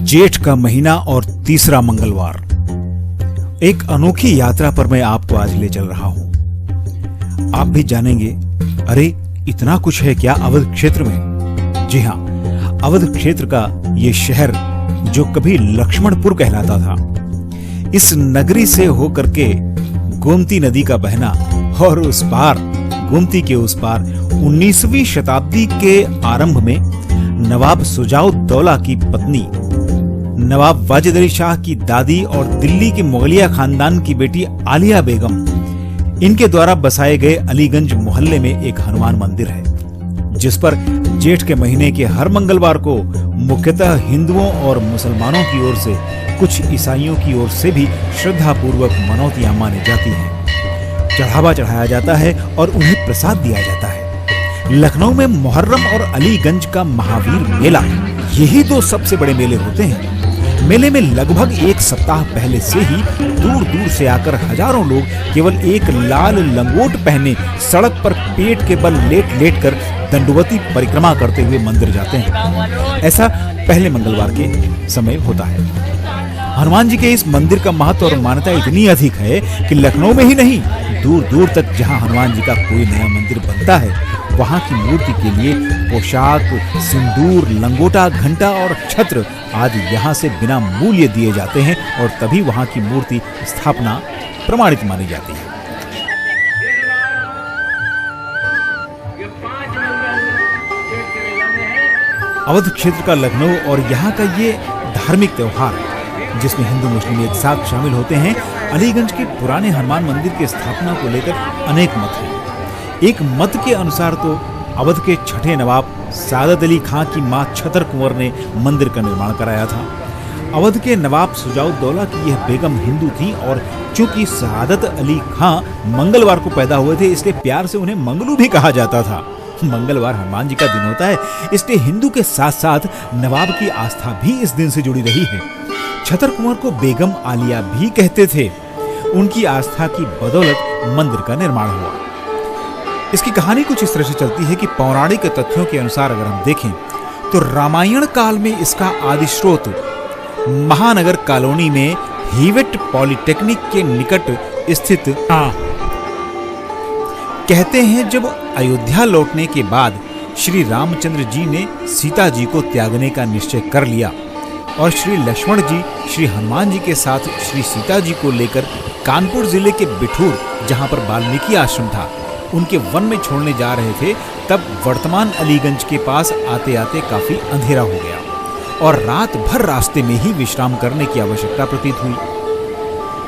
जेठ का महीना और तीसरा मंगलवार। एक अनोखी यात्रा पर मैं आपको आज ले चल रहा हूं। आप भी जानेंगे, अरे इतना कुछ है क्या अवध क्षेत्र में। जी हां, अवध क्षेत्र का ये शहर जो कभी लक्ष्मणपुर कहलाता था, इस नगरी से होकर के गोमती नदी का बहना और उस पार, गोमती के उस पार 19वीं शताब्दी के आरंभ में नवाब शुजाउद्दौला की पत्नी नवाब वाजिद अली शाह की दादी और दिल्ली के मुगलिया खानदान की बेटी आलिया बेगम, इनके द्वारा बसाए गए अलीगंज मोहल्ले में एक हनुमान मंदिर है, जिस पर जेठ के महीने के हर मंगलवार को मुख्यतः हिंदुओं और मुसलमानों की ओर से, कुछ ईसाइयों की ओर से भी श्रद्धा पूर्वक मनौतियां मानी जाती हैं। चढ़ावा चढ़ाया जाता है और उन्हें प्रसाद दिया जाता है। लखनऊ में मुहर्रम और अलीगंज का महावीर मेला, यही दो सबसे बड़े मेले होते हैं। मेले में लगभग एक सप्ताह पहले से ही दूर दूर से आकर हजारों लोग केवल एक लाल लंगोट पहने सड़क पर पेट के बल लेट लेट कर दंडवती परिक्रमा करते हुए मंदिर जाते हैं। ऐसा पहले मंगलवार के समय होता है। हनुमान जी के इस मंदिर का महत्व और मान्यता इतनी अधिक है कि लखनऊ में ही नहीं, दूर दूर तक जहां हनुमान जी का कोई नया मंदिर बनता है, वहां की मूर्ति के लिए पोशाक, सिंदूर, लंगोटा, घंटा और छत्र आदि यहां से बिना मूल्य दिए जाते हैं और तभी वहां की मूर्ति स्थापना प्रमाणित मानी जाती है। अवध क्षेत्र का लखनऊ और यहाँ का ये धार्मिक त्योहार, जिसमें हिंदू मुस्लिम एक साथ शामिल होते हैं। अलीगंज के पुराने हनुमान मंदिर की स्थापना को लेकर अनेक मत हैं। एक मत के अनुसार तो अवध के छठे नवाब सादत अली खां की मां छतर कुंवर ने मंदिर का निर्माण कराया था। अवध के नवाब शुजाउद्दौला की यह बेगम हिंदू थी और चूंकि सादत अली खां मंगलवार को पैदा हुए थे, इसलिए प्यार से उन्हें मंगलू भी कहा जाता था। मंगलवार हनुमान जी का दिन होता है, इसलिए हिंदू के साथ साथ नवाब की आस्था भी इस दिन से जुड़ी रही है। छतर कुंवर को बेगम आलिया भी कहते थे। उनकी आस्था की बदौलत मंदिर का निर्माण हुआ। इसकी कहानी कुछ इस तरह से चलती है कि पौराणिक तथ्यों के अनुसार अगर हम देखें तो रामायण काल में इसका आदि स्रोत महानगर कॉलोनी में हीवेट पॉलिटेक्निक के निकट स्थित कहते हैं, जब अयोध्या लौटने के बाद श्री रामचंद्र जी ने सीता जी को त्यागने का निश्चय कर लिया और श्री लक्ष्मण जी श्री हनुमान जी के साथ श्री सीता जी को लेकर कानपुर जिले के बिठूर, जहां पर वाल्मीकि आश्रम था, उनके वन में छोड़ने जा रहे थे, तब वर्तमान अलीगंज के पास आते आते काफी अंधेरा हो गया और रात भर रास्ते में ही विश्राम करने की आवश्यकता प्रतीत हुई।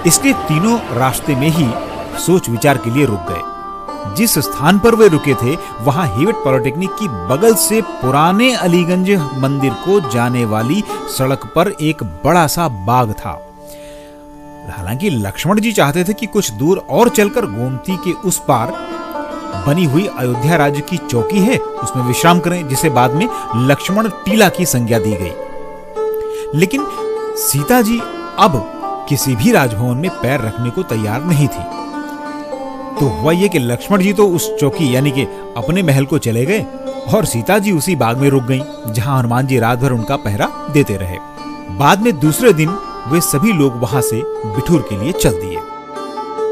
इसलिए तीनों रास्ते में ही सोच विचार के लिए रुक गए। जिस स्थान पर वे रुके थे वहां हीवेट पॉलिटेक्निक की बगल से पुराने अलीगंज मंदिर को जाने वाली सड़क पर एक बड़ा सा बाग था। हालांकि लक्ष्मण जी चाहते थे कि कुछ दूर और चलकर गोमती के उस पार बनी हुई अयोध्या राज्य की चौकी है, उसमें विश्राम करें, जिसे बाद में लक्ष्मण टीला की संज्ञा दी गई। लेकिन सीता जी अब किसी भी राजभवन में पैर रखने को तैयार नहीं थी। तो हुआ ये कि लक्ष्मण जी तो उस चौकी यानी कि अपने महल को चले गए और सीता जी उसी बाग में रुक गईं, जहां हनुमान जी रात भर उनका पहरा देते रहे। बाद में दूसरे दिन वे सभी लोग वहां से बिठूर के लिए चल दिए।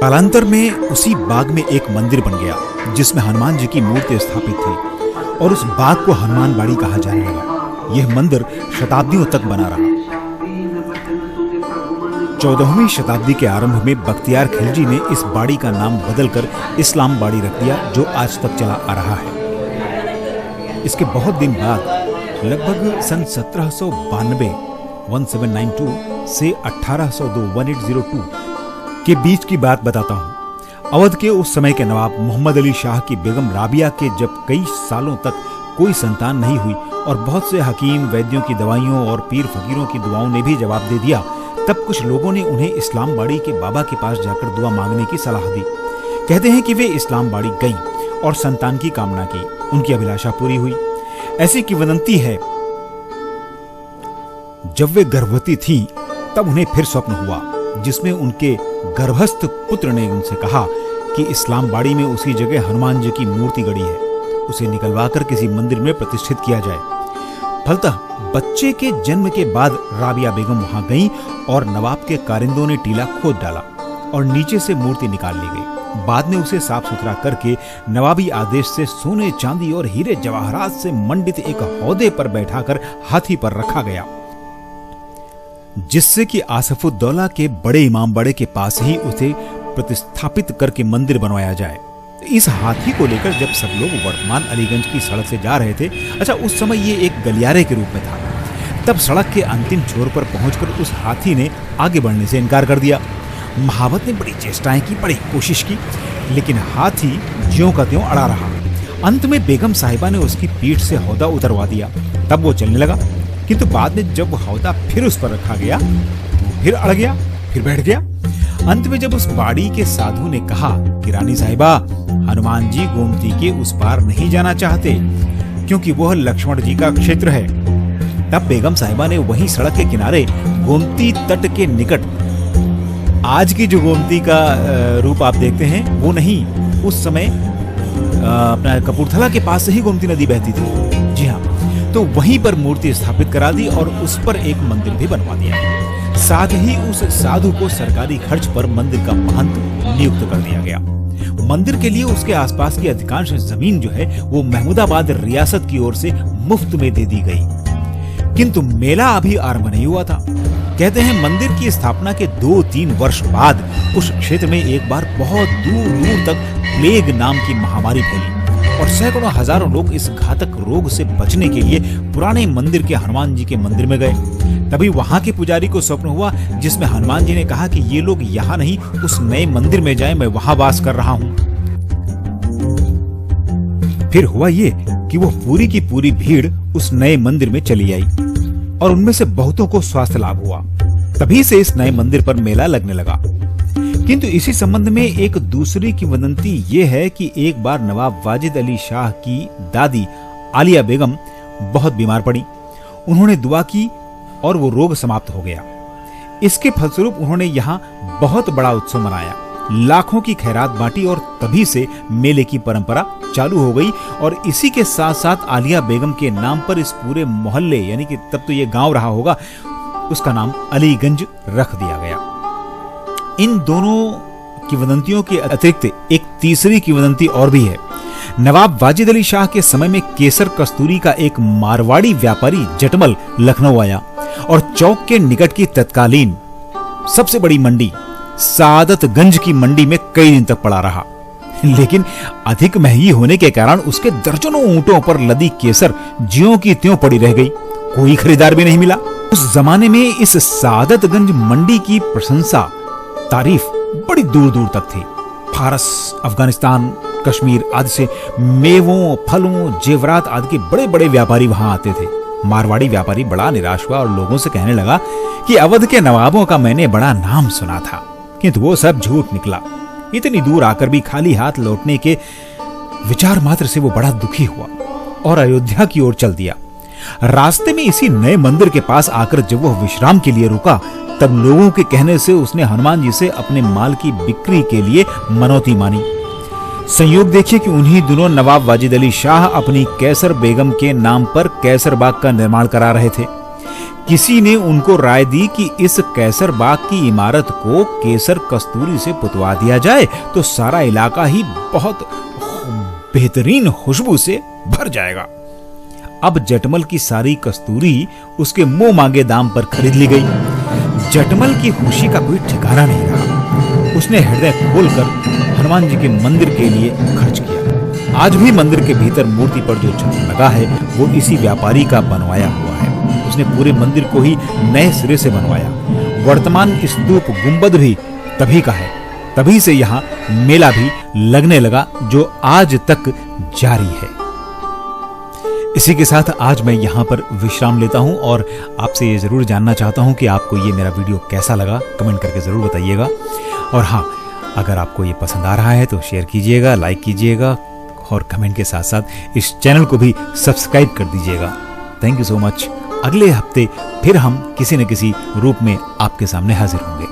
कालांतर में उसी बाग में एक मंदिर बन गया, जिसमें हनुमान जी की मूर्ति स्थापित थी और उस बाग को हनुमान बाड़ी कहा जाने लगा। यह मंदिर शताब्दियों तक बना रहा। 14वीं शताब्दी के आरंभ में बख्तियार खिलजी ने इस बाड़ी का नाम बदलकर इस्लाम बाड़ी रख दिया, जो आज तक चला आ रहा है। इसके बहुत दिन बाद लगभग सन 1792 1792 से 1802 1802 के बीच की बात बताता हूं। अवध के उस समय के नवाब मोहम्मद अली शाह की बेगम राबिया के जब कई सालों तक कोई संतान नहीं हुई और बहुत से हकीम वैद्यों की दवाइयों और पीर फकीरों की दुआओं ने भी जवाब दे दिया, तब कुछ लोगों ने उन्हें इस्लाम बाड़ी के बाबा के पास जाकर दुआ मांगने की सलाह दी। कहते हैं कि वे इस्लाम बाड़ी गईं और संतान की कामना की। उनकी अभिलाषा पूरी हुई। ऐसी किंवदंती है, जब वे गर्भवती थीं, तब उन्हें फिर स्वप्न हुआ, जिसमें उनके गर्भस्थ पुत्र ने उनसे कहा कि इस्लाम बाड़ी में उसी जगह हनुमान जी की मूर्ति गड़ी है, उसे निकलवाकर किसी मंदिर में प्रतिष्ठित किया जाए। फलतः बच्चे के जन्म के बाद राबिया बेगम वहां गईं और नवाब के कारिंदों ने टीला खोद डाला और नीचे से मूर्ति निकाल ली गई। बाद में उसे साफ सुथरा करके नवाबी आदेश से सोने चांदी और हीरे जवाहरात से मंडित एक हौदे पर बैठाकर हाथी पर रखा गया, जिससे कि आसफुद्दौला के बड़े इमामबाड़े के पास ही उसे प्रतिस्थापित करके मंदिर बनवाया जाए। इस हाथी को लेकर जब सब लोग वर्तमान अलीगंज की सड़क से जा रहे थे, अच्छा उस समय ये एक गलियारे के रूप में था, तब सड़क के अंतिम छोर पर पहुंचकर उस हाथी ने आगे बढ़ने से इनकार कर दिया। महावत ने बड़ी चेष्टाएं की, बड़ी कोशिश की, लेकिन हाथी ज्यों का त्यों अड़ा रहा। अंत में बेगम साहिबा ने उसकी पीठ से हौदा उतरवा दिया, तब वो चलने लगा। किंतु बाद में जब हौदा फिर उस पर रखा गया तो फिर अड़ गया, फिर बैठ गया। अंत में जब उस बाड़ी के साधु ने कहा कि रानी साहिबा, हनुमान जी गोमती के उस पार नहीं जाना चाहते क्योंकि वह लक्ष्मण जी का क्षेत्र है, तब बेगम साहिबा ने वहीं सड़क के किनारे गोमती तट के निकट, आज की जो गोमती का रूप आप देखते हैं वो नहीं, उस समय अपना कपूरथला के पास से ही गोमती नदी बहती थी, जी हाँ, तो वहीं पर मूर्ति स्थापित करा दी और उस पर एक मंदिर भी बनवा दिया। साथ ही उस साधु को सरकारी खर्च पर मंदिर का महंत नियुक्त कर दिया गया। मंदिर के लिए उसके आसपास की अधिकांश जमीन जो है वो महमूदाबाद रियासत की ओर से मुफ्त में दे दी गई। किंतु मेला अभी आरंभ नहीं हुआ था। कहते हैं मंदिर की स्थापना के 2-3 वर्ष बाद उस क्षेत्र में एक बार बहुत दूर दूर तक प्लेग नाम की महामारी फैली और सैकड़ों हजारों लोग इस घातक रोग से बचने के लिए पुराने मंदिर के हनुमान जी के मंदिर में गए। तभी वहां के पुजारी को स्वप्न हुआ जिसमें हनुमान जी ने कहा कि ये लोग यहाँ नहीं, उस नए मंदिर में जाएं, मैं वहां वास कर रहा हूं। फिर हुआ ये कि वो पूरी की पूरी भीड़ उस नए मंदिर में चली आई और उनमें से बहुतों को स्वास्थ्य लाभ हुआ। तभी से इस नए मंदिर पर मेला लगने लगा। किंतु इसी संबंध में एक दूसरी किंवदंती ये है कि एक बार नवाब वाजिद अली शाह की दादी आलिया बेगम बहुत बीमार पड़ी। उन्होंने दुआ की और वो रोग समाप्त हो गया। इसके फलस्वरूप उन्होंने यहाँ बहुत बड़ा उत्सव मनाया, लाखों की खैरात बांटी और तभी से मेले की परंपरा चालू हो गई। और इसी के साथ साथ आलिया बेगम के नाम पर इस पूरे मोहल्ले, यानी कि तब तो ये गांव रहा होगा, उसका नाम अलीगंज रख दिया गया। इन दोनों किंवदंतियों के अतिरिक्त एक तीसरी किंवदंती और भी है। नवाब वाजिद अली शाह के समय में केसर कस्तूरी का एक मारवाड़ी व्यापारी जटमल लखनऊ आया और चौक के निकट की तत्कालीन सबसे बड़ी मंडी सादतगंज की मंडी में कई दिन तक पड़ा रहा। लेकिन अधिक महंगी होने के कारण उसके दर्जनों ऊंटों पर लदी केसर ज्यों की त्यों पड़ी रह गई, कोई खरीदार भी नहीं मिला। उस जमाने में इस सादतगंज मंडी की प्रशंसा तारीफ बड़ी दूर दूर तक थी। फारस, अफगानिस्तान, कश्मीर आदि से मेवों, फलों, जेवरात आदि के बड़े बड़े व्यापारी वहां आते थे। मारवाड़ी व्यापारी बड़ा निराश हुआ और लोगों से कहने लगा कि अवध के नवाबों का मैंने बड़ा नाम सुना था, किंतु वो सब झूठ निकला। इतनी दूर आकर भी खाली हाथ लौटने के विचार मात्र से वो बड़ा दुखी हुआ और अयोध्या की ओर चल दिया। रास्ते में इसी नए मंदिर के पास आकर जब वह विश्राम के लिए रुका, तब लोगों के कहने से उसने हनुमान जी से अपने माल की बिक्री के लिए मनौती मानी। संयोग देखिए कि उन्हीं दिनों नवाब वाजिद अली शाह अपनी कैसर बेगम के नाम पर कैसर बाग का निर्माण करा रहे थे। किसी ने उनको राय दी कि इस कैसर बाग की इमारत को केसर कस्तूरी से पुतवा दिया जाए तो सारा इलाका ही बहुत बेहतरीन खुशबू से भर जाएगा। अब जटमल की सारी कस्तूरी उसके मुंह मांगे दाम पर खरीद ली गई। जटमल की खुशी का कोई ठिकाना नहीं रहा। उसने हृदय खोलकर हनुमान जी के मंदिर के लिए खर्च किया। आज भी मंदिर के भीतर मूर्ति पर जो छत्र लगा है वो इसी व्यापारी का बनवाया हुआ है। उसने पूरे मंदिर को ही नए सिरे से बनवाया। वर्तमान स्तूप गुंबद भी तभी का है। तभी से यहाँ मेला भी लगने लगा जो आज तक जारी है। इसी के साथ आज मैं यहाँ पर विश्राम लेता हूँ और आपसे ये जरूर जानना चाहता हूँ कि आपको ये मेरा वीडियो कैसा लगा, कमेंट करके जरूर बताइएगा। और हाँ, अगर आपको ये पसंद आ रहा है तो शेयर कीजिएगा, लाइक कीजिएगा और कमेंट के साथ साथ इस चैनल को भी सब्सक्राइब कर दीजिएगा। Thank you so much. अगले हफ्ते फिर हम किसी न किसी रूप में आपके सामने हाजिर होंगे।